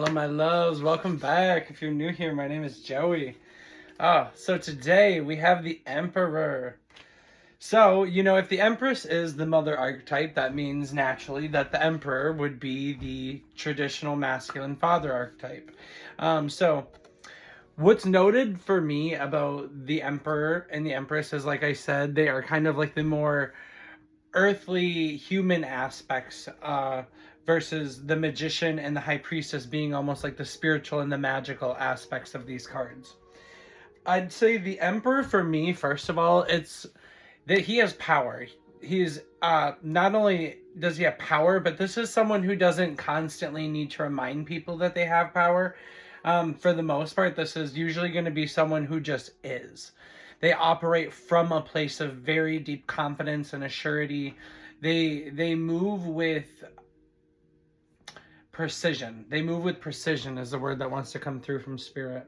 Hello, my loves. Welcome back. If you're new here, my name is Joey. So today we have the Emperor. So, if the Empress is the mother archetype, that means naturally that the Emperor would be the traditional masculine father archetype. So, what's noted for me about the Emperor and the Empress is, like I said, they are kind of like the more earthly human aspects versus the magician and the high priestess being almost like the spiritual and the magical aspects of these cards. I'd say the emperor for me, first of all, it's that he has power. He's not only does he have power, but this is someone who doesn't constantly need to remind people that they have power. For the most part, this is usually going to be someone who just is. They operate from a place of very deep confidence and assurity. They move with precision. They move with precision is the word that wants to come through from spirit.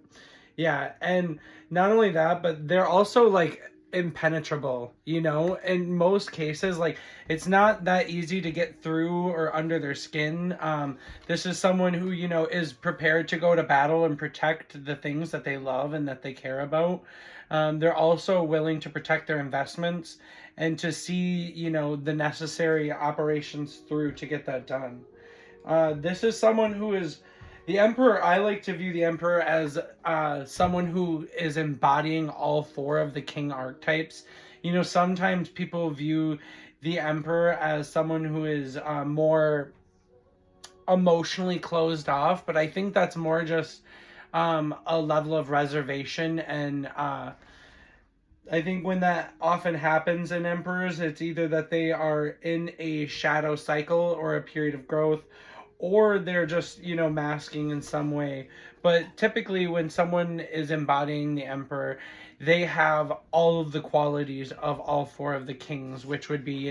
Yeah, and not only that, but they're also like impenetrable, in most cases. Like, it's not that easy to get through or under their skin. This is someone who, is prepared to go to battle and protect the things that they love and that they care about. They're also willing to protect their investments and to see, the necessary operations through to get that done. This is someone who is the emperor. I like to view the emperor as someone who is embodying all four of the king archetypes. Sometimes people view the emperor as someone who is more emotionally closed off, but I think that's more just a level of reservation. And I think when that often happens in emperors, it's either that they are in a shadow cycle or a period of growth, or they're just, masking in some way. But typically when someone is embodying the emperor, they have all of the qualities of all four of the kings, which would be,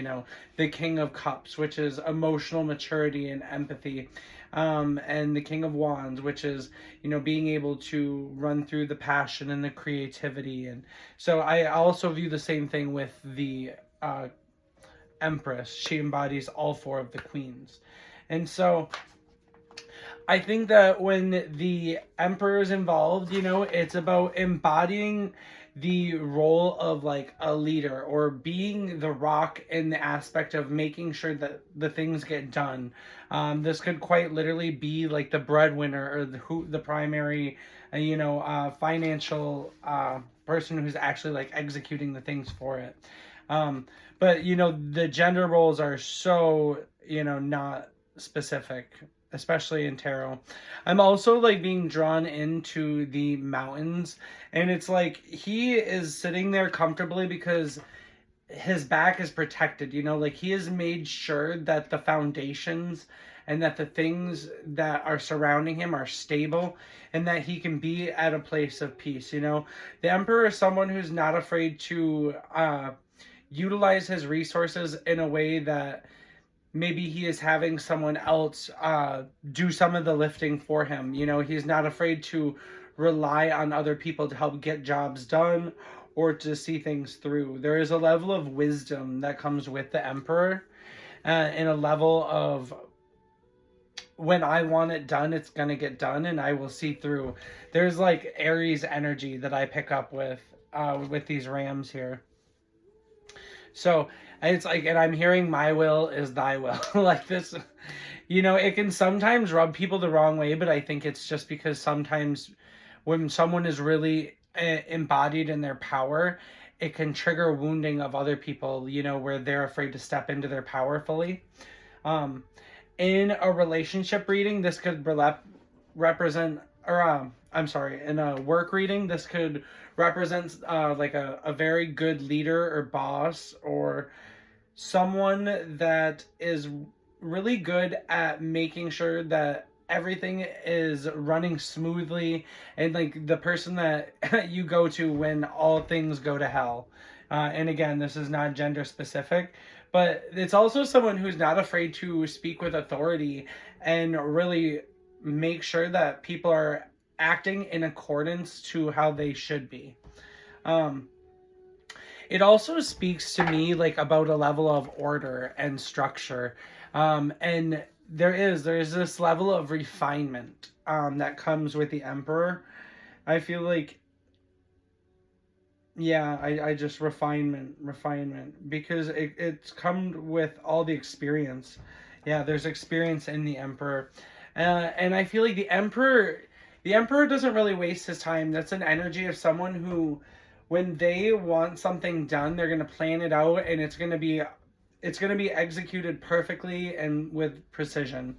the king of cups, which is emotional maturity and empathy. And the king of wands, which is, being able to run through the passion and the creativity. And so I also view the same thing with the empress. She embodies all four of the queens. And so I think that when the emperor is involved, it's about embodying the role of like a leader, or being the rock in the aspect of making sure that the things get done. This could quite literally be like the breadwinner, or the primary, financial person who's actually like executing the things for it. But the gender roles are so not specific, especially in tarot. I'm also like being drawn into the mountains, and it's like he is sitting there comfortably because his back is protected. Like, he has made sure that the foundations and that the things that are surrounding him are stable, and that he can be at a place of peace. The emperor is someone who's not afraid to utilize his resources in a way that maybe he is having someone else do some of the lifting for him. He's not afraid to rely on other people to help get jobs done or to see things through. There is a level of wisdom that comes with the emperor, and a level of, when I want it done, it's going to get done, and I will see through. There's like Aries energy that I pick up with these rams here. So it's like, and I'm hearing my will is thy will. Like this, it can sometimes rub people the wrong way, but I think it's just because sometimes when someone is really embodied in their power, it can trigger wounding of other people, where they're afraid to step into their power fully. In a relationship reading, this could represent, or I'm sorry, in a work reading, this could represent like a very good leader or boss, or someone that is really good at making sure that everything is running smoothly, and like the person that you go to when all things go to hell. And again, this is not gender specific, but it's also someone who's not afraid to speak with authority and really make sure that people are acting in accordance to how they should be. It also speaks to me like about a level of order and structure. And there's this level of refinement that comes with the Emperor. I feel like, yeah, I just refinement, because it's come with all the experience. Yeah, there's experience in the Emperor, and I feel like the Emperor doesn't really waste his time. That's an energy of someone who, when they want something done, they're gonna plan it out, and it's gonna be executed perfectly and with precision.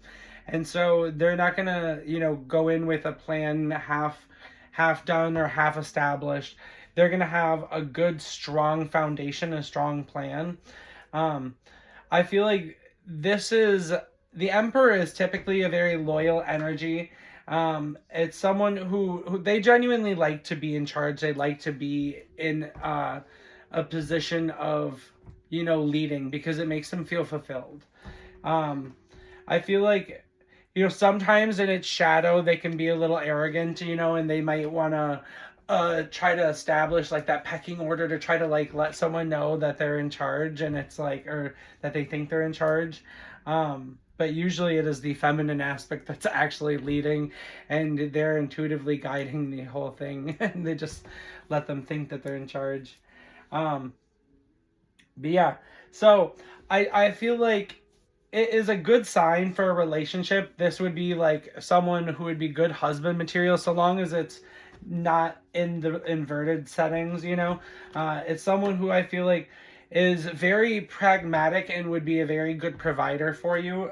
And so they're not gonna, go in with a plan half done or half established. They're gonna have a good, strong foundation, a strong plan. Um, I feel like this is the Emperor is typically a very loyal energy. It's someone who they genuinely like to be in charge. They like to be in a position of, leading, because it makes them feel fulfilled. Um, I feel like, sometimes in its shadow they can be a little arrogant, and they might want to try to establish like that pecking order to try to like let someone know that they're in charge, and it's like, or that they think they're in charge. But usually it is the feminine aspect that's actually leading, and they're intuitively guiding the whole thing, and they just let them think that they're in charge. Um, but yeah, so I feel like it is a good sign for a relationship. This would be like someone who would be good husband material, so long as it's not in the inverted settings, It's someone who I feel like is very pragmatic and would be a very good provider for you.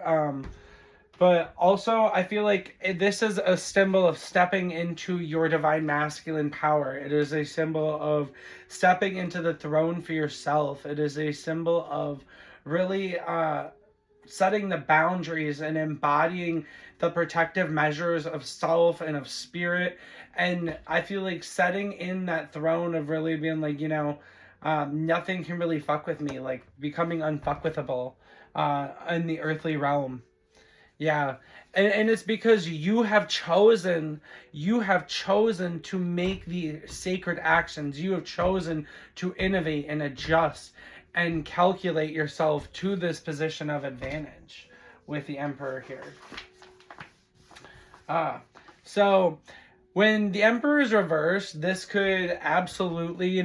But also, I feel like this is a symbol of stepping into your divine masculine power. It is a symbol of stepping into the throne for yourself. It is a symbol of really setting the boundaries and embodying the protective measures of self and of spirit. And I feel like setting in that throne of really being like, nothing can really fuck with me, like becoming unfuckwithable in the earthly realm. Yeah. And it's because you have chosen to make the sacred actions. You have chosen to innovate and adjust and calculate yourself to this position of advantage with the Emperor here. So when the Emperor is reversed, this could absolutely,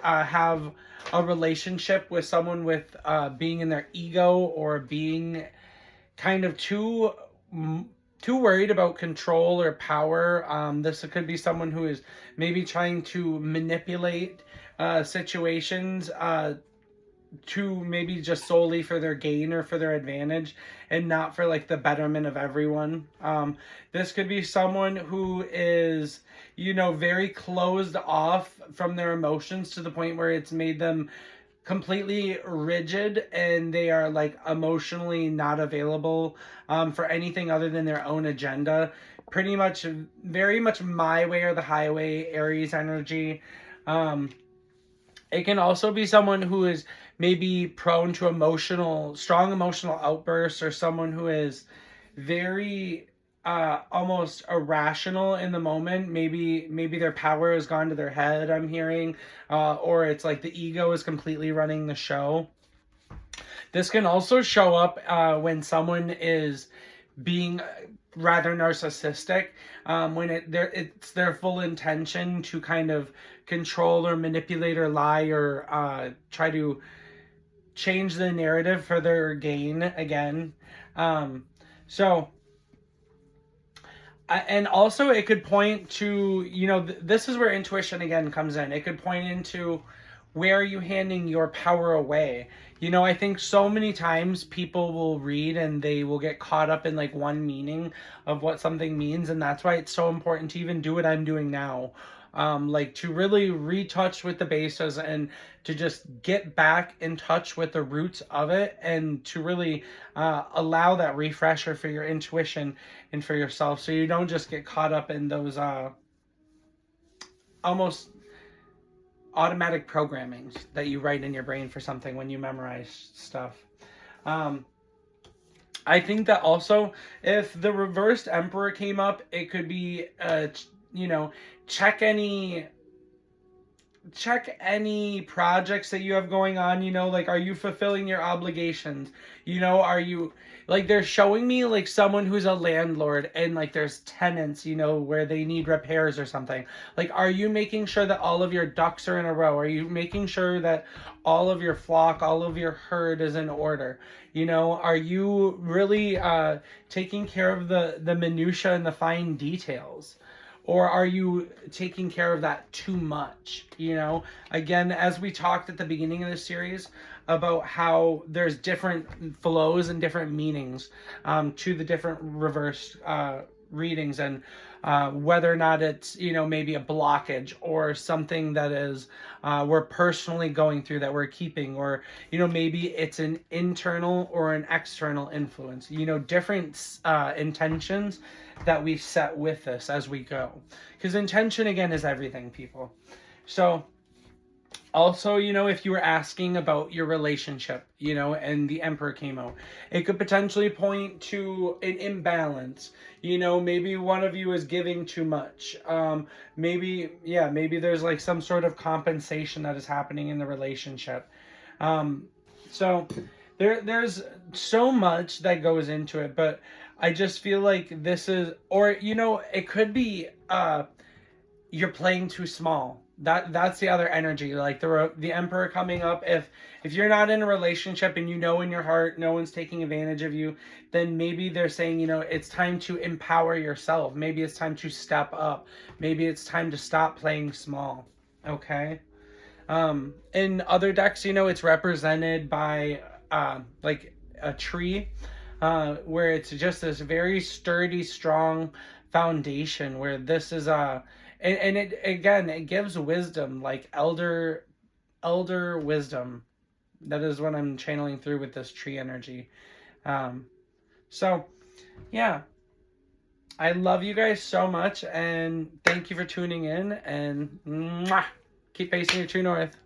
have a relationship with someone with being in their ego, or being kind of too worried about control or power. This could be someone who is maybe trying to manipulate situations to maybe just solely for their gain or for their advantage, and not for like the betterment of everyone. This could be someone who is, very closed off from their emotions to the point where it's made them completely rigid, and they are like emotionally not available for anything other than their own agenda. Pretty much, very much my way or the highway, Aries energy. It can also be someone who is maybe prone to strong emotional outbursts, or someone who is very almost irrational in the moment. Maybe their power has gone to their head, I'm hearing, or it's like the ego is completely running the show. This can also show up when someone is being rather narcissistic, when it's their full intention to kind of control or manipulate or lie, or try to change the narrative for their gain again. So and also it could point to, this is where intuition again comes in. It could point into, where are you handing your power away? I think so many times people will read and they will get caught up in like one meaning of what something means, and that's why it's so important to even do what I'm doing now. Like to really retouch with the bases, and to just get back in touch with the roots of it, and to really allow that refresher for your intuition and for yourself, so you don't just get caught up in those almost automatic programmings that you write in your brain for something when you memorize stuff. I think that also, if the reversed Emperor came up, it could be check any projects that you have going on. Like, are you fulfilling your obligations? Are you like they're showing me like someone who's a landlord and like there's tenants, you know, where they need repairs or something. Like, are you making sure that all of your ducks are in a row? Are you making sure that all of your flock, all of your herd is in order? You know, are you really taking care of the minutia and the fine details? Or are you taking care of that too much? You know, again, as we talked at the beginning of the series about how there's different flows and different meanings to the different reverse readings, and whether or not it's, you know, maybe a blockage or something that is we're personally going through that we're keeping, or, you know, maybe it's an internal or an external influence, you know, different intentions that we set with this as we go, because intention again is everything, people. So also, you know, if you were asking about your relationship, you know, and the Emperor came out, it could potentially point to an imbalance. You know, maybe one of you is giving too much. Maybe there's like some sort of compensation that is happening in the relationship. So there's so much that goes into it, but I just feel like this is, or, you know, it could be you're playing too small. That's the other energy, like the Emperor coming up. If you're not in a relationship and you know in your heart no one's taking advantage of you, then maybe they're saying, you know, it's time to empower yourself. Maybe it's time to step up. Maybe it's time to stop playing small. Okay. In other decks, you know, it's represented by like a tree, where it's just this very sturdy, strong foundation, where this is and it again, it gives wisdom, like elder wisdom. That is what I'm channeling through with this tree energy. So yeah, I love you guys so much, and thank you for tuning in, and mwah, keep facing your true north.